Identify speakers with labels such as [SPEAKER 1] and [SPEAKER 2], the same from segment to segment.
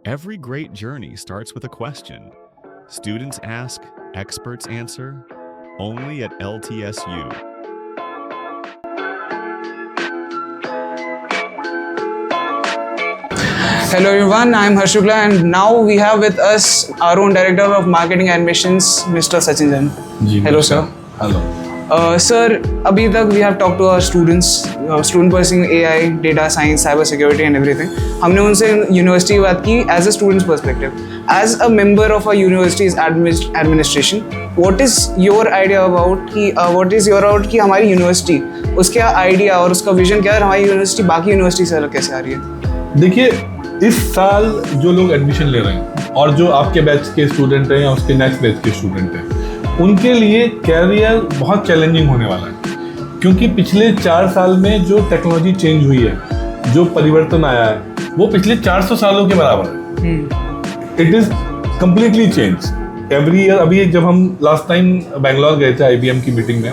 [SPEAKER 1] Every great journey starts with a question. Students ask, experts answer, only at LTSU.
[SPEAKER 2] Hello everyone, I am Harsh Shukla and now we have with us our own Director of Marketing Admissions, Mr. Sachin Jain. Hello sir.
[SPEAKER 3] Hello.
[SPEAKER 2] Sir, अभी तक we have talked to our students, student pursuing AI, data science, cyber security and everything. हमने उनसे university की बात की as a student's perspective. As a member of a university's administration, what is your idea about कि हमारी university उसका idea और उसका विजन क्या है, हमारी यूनिवर्सिटी बाकी यूनिवर्सिटी से अलग कैसे आ रही है?
[SPEAKER 3] देखिए, इस साल जो लोग एडमिशन ले रहे हैं और जो आपके बैच के स्टूडेंट हैं या उसके नेक्स्ट बैच के स्टूडेंट हैं, उनके लिए कैरियर बहुत चैलेंजिंग होने वाला है, क्योंकि पिछले 4 साल में जो टेक्नोलॉजी चेंज हुई है, जो परिवर्तन आया है, वो पिछले 400 सालों के बराबर है। It is completely change every year. अभी जब हम लास्ट टाइम बेंगलोर गए थे IBM की मीटिंग में,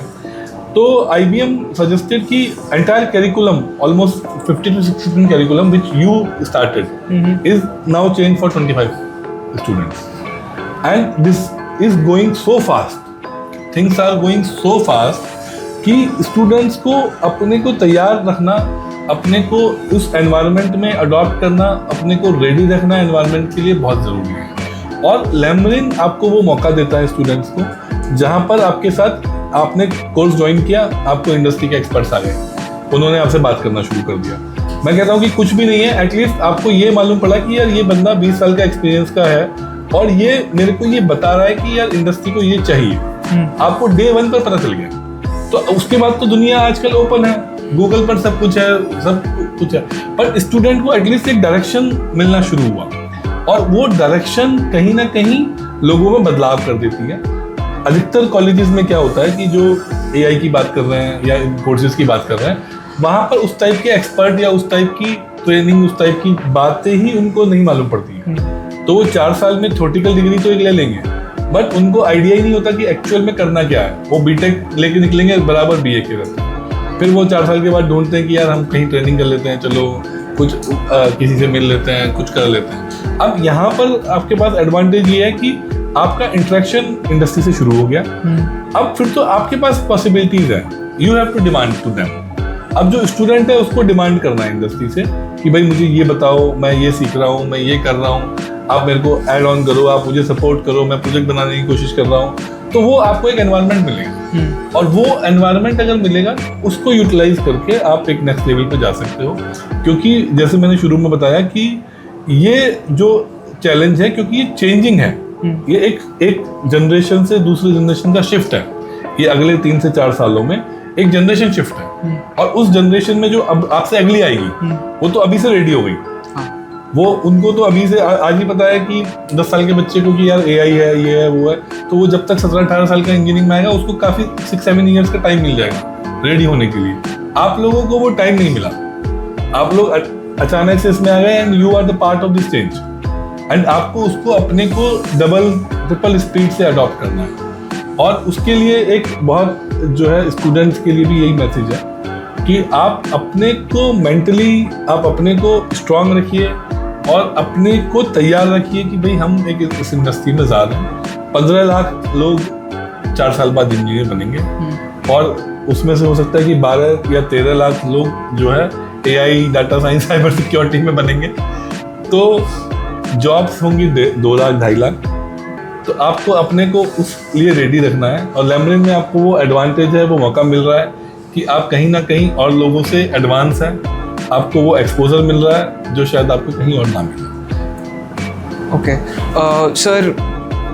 [SPEAKER 3] तो IBM suggested कि entire curriculum, almost 50 to 60% curriculum which you started is now changed for 25 students, and this is going so fast. Things are going so fast कि students को अपने को तैयार रखना, अपने को उस environment में adopt करना, अपने को ready रखना environment के लिए बहुत ज़रूरी है। और लैमरिन आपको वो मौका देता है स्टूडेंट्स को, जहाँ पर आपके साथ आपने कोर्स ज्वाइन किया, आपको इंडस्ट्री के एक्सपर्ट्स आ गए, उन्होंने आपसे बात करना शुरू कर दिया। मैं कहता हूँ कि कुछ भी नहीं है, एटलीस्ट आपको ये मालूम पड़ा कि यार ये बंदा 20 साल का एक्सपीरियंस का है और ये मेरे को ये बता रहा है कि यार इंडस्ट्री को ये चाहिए। आपको डे 1 पर पता चल गया। तो उसके बाद तो दुनिया आजकल ओपन है, गूगल पर सब कुछ है, सब कुछ है, पर स्टूडेंट को एटलीस्ट एक डायरेक्शन मिलना शुरू हुआ, और वो डायरेक्शन कहीं ना कहीं लोगों में बदलाव कर देती है। अधिकतर कॉलेजेस में क्या होता है कि जो AI की बात कर रहे हैं या कोर्सेज की बात कर रहे हैं, वहाँ पर उस टाइप के एक्सपर्ट या उस टाइप की ट्रेनिंग, उस टाइप की बातें ही उनको नहीं मालूम पड़ती हैं। तो वो 4 साल में थ्योरेटिकल डिग्री तो एक ले लेंगे, बट उनको आइडिया ही नहीं होता कि एक्चुअल में करना क्या है। वो बीटेक लेके निकलेंगे, बराबर BA के रहते हैं। फिर वो 4 साल के बाद ढूंढते हैं कि यार हम कहीं ट्रेनिंग कर लेते हैं, चलो कुछ किसी से मिल लेते हैं, कुछ कर लेते हैं। अब यहाँ पर आपके पास एडवांटेज ये है कि आपका इंटरेक्शन इंडस्ट्री से शुरू हो गया। अब फिर तो आपके पास पॉसिबिलिटीज है, you have to demand to them. अब जो स्टूडेंट है उसको डिमांड करना है इंडस्ट्री से कि भाई मुझे ये बताओ, मैं ये सीख रहा हूँ, मैं ये कर रहा हूँ, आप मेरे को ऐड ऑन करो, आप मुझे सपोर्ट करो, मैं प्रोजेक्ट बनाने की कोशिश कर रहा हूँ। तो वो आपको एक एनवायरनमेंट मिलेगा, और वो एनवायरनमेंट अगर मिलेगा उसको यूटिलाइज करके आप एक नेक्स्ट लेवल पे जा सकते हो। क्योंकि जैसे मैंने शुरू में बताया कि ये जो चैलेंज है, क्योंकि ये चेंजिंग है, ये एक जनरेशन से दूसरे जनरेशन का शिफ्ट है। ये अगले 3 से 4 सालों में एक जनरेशन शिफ्ट है, और उस जनरेशन में जो अब आपसे अगली आएगी, वो तो अभी से रेडी हो गई। वो उनको तो अभी से आज ही पता है कि 10 साल के बच्चे को कि यार AI है, ये है, वो है, तो वो जब तक 17-18 साल का इंजीनियरिंग में आएगा, उसको काफी 6-7 ईयर्स का टाइम मिल जाएगा रेडी होने के लिए। आप लोगों को वो टाइम नहीं मिला, आप लोग अचानक से इसमें आ गए, and you are the part of this change, एंड आपको उसको अपने को डबल ट्रिपल स्पीड से अडॉप्ट करना है। और उसके लिए एक बहुत जो है स्टूडेंट्स के लिए भी यही मैसेज है कि आप अपने को मेंटली, आप अपने को स्ट्रांग रखिए और अपने को तैयार रखिए कि भाई हम एक इस इंडस्ट्री में जा रहे हैं। 15 लाख लोग 4 साल बाद इंजीनियर बनेंगे, और उसमें से हो सकता है कि 12 या 13 लाख लोग जो है AI, data science, cyber security में बनेंगे। तो जॉब्स होंगी 2 लाख 2.5 लाख। तो आपको अपने को उस लिए रेडी रखना है, और लैमरिन में आपको वो एडवांटेज है, वो मौका मिल रहा है कि आप कहीं ना कहीं और लोगों से एडवांस हैं, आपको वो एक्सपोजर मिल रहा है जो शायद आपको कहीं और ना मिले।
[SPEAKER 2] ओके सर,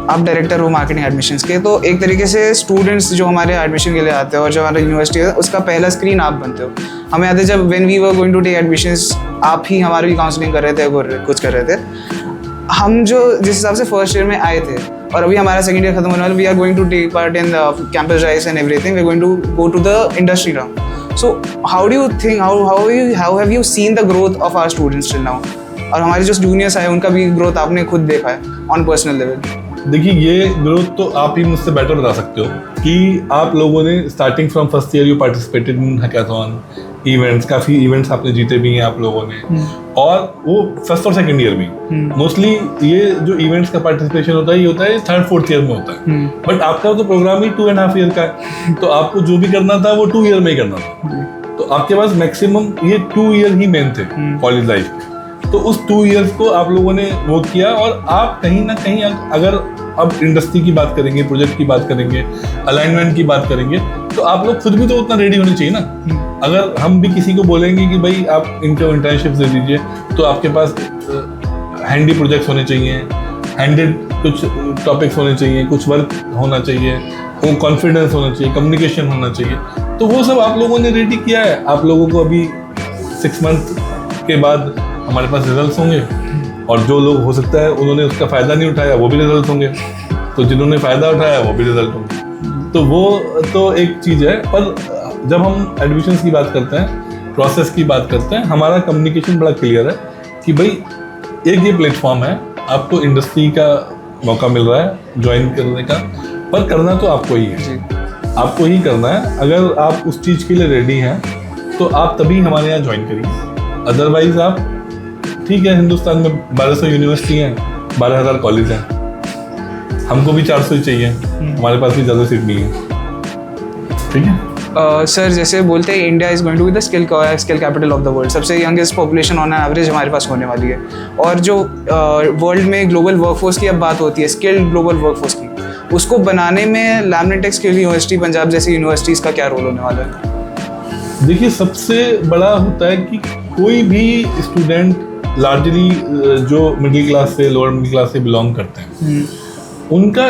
[SPEAKER 2] आप डायरेक्टर हो मार्केटिंग एडमिशन्स के, तो एक तरीके से स्टूडेंट्स जो हमारे एडमिशन के लिए आते हैं और जो हमारा यूनिवर्सिटी है उसका पहला स्क्रीन आप बनते हो। हमें याद है जब when we were going to take admissions, आप ही हमारी भी काउंसलिंग कर रहे थे, कुछ कर रहे थे। हम जो जिस हिसाब से फर्स्ट ईयर में आए थे, और अभी हमारा सेकंड ईयर खत्म होने वाला, we are going to take part in campus drives and everything, we are going to go to the industry round. So how do you think, how have you seen the growth of our students till now, और हमारे जो juniors आए उनका भी growth आपने खुद देखा है ऑन पर्सनल लेवल?
[SPEAKER 3] देखिए, ये ग्रोथ तो आप ही मुझसे बेटर बता सकते हो कि आप लोगों ने starting from first year you participated in hackathon, events, काफ़ी इवेंट्स आपने जीते भी हैं आप लोगों ने, और वो फर्स्ट और सेकंड ईयर में मोस्टली ये जो इवेंट्स का पार्टिसिपेशन होता है ये होता है 3rd 4th ईयर में होता है, बट आपका तो प्रोग्राम ही 2.5 ईयर का है, तो आपको जो भी करना था वो 2 ईयर में ही करना था। तो आपके पास मैक्सिमम ये 2 ईयर ही मेन थे कॉलेज लाइफ के। तो उस 2 इयर्स को आप लोगों ने वो किया, और आप कहीं ना कहीं अगर अब इंडस्ट्री की बात करेंगे, प्रोजेक्ट की बात करेंगे, अलाइनमेंट की बात करेंगे, तो आप लोग खुद भी तो उतना रेडी होने चाहिए ना। अगर हम भी किसी को बोलेंगे कि भाई आप इनको इंटर्नशिप दे दीजिए, तो आपके पास हैंडी प्रोजेक्ट्स होने चाहिए, हैंडेड कुछ टॉपिक्स होने चाहिए, कुछ वर्क होना चाहिए, वो कॉन्फिडेंस होना चाहिए, कम्युनिकेशन होना चाहिए। तो वो सब आप लोगों ने रेडी किया है। आप लोगों को अभी 6 मंथ के बाद हमारे पास रिजल्ट्स होंगे, और जो लोग हो सकता है उन्होंने उसका फ़ायदा नहीं उठाया वो भी रिजल्ट होंगे, तो जिन्होंने फ़ायदा उठाया वो भी रिजल्ट होंगे। तो वो तो एक चीज़ है। पर जब हम एडमिशन्स की बात करते हैं, प्रोसेस की बात करते हैं, हमारा कम्युनिकेशन बड़ा क्लियर है कि भाई एक ये प्लेटफॉर्म है, आपको इंडस्ट्री का मौका मिल रहा है ज्वाइन करने का, पर करना तो आपको ही है, आपको ही करना है। अगर आप उस चीज़ के लिए रेडी हैं तो आप तभी हमारे यहाँ ज्वाइन करिए। अदरवाइज आप, ठीक है, हिंदुस्तान में 1200 यूनिवर्सिटी हैं, 12,000 कॉलेज हैं, हमको भी 400 ही चाहिए, हमारे पास भी ज़्यादा सीट नहीं है, ठीक है।
[SPEAKER 2] सर जैसे बोलते हैं India is going to be the skill capital of the world, सबसे यंगेस्ट पॉपुलेशन ऑन एवरेज हमारे पास होने वाली है, और जो वर्ल्ड में ग्लोबल वर्कफोर्स की अब बात होती है, स्किल्ड ग्लोबल वर्कफोर्स की, उसको बनाने में लैमिनेटेक स्किल यूनिवर्सिटी पंजाब जैसी यूनिवर्सिटीज़ का क्या रोल होने वाला है?
[SPEAKER 3] देखिए, सबसे बड़ा होता है कि कोई भी स्टूडेंट लार्जली जो मिडिल क्लास से, लोअर मिडिल क्लास से बिलोंग करते हैं, उनका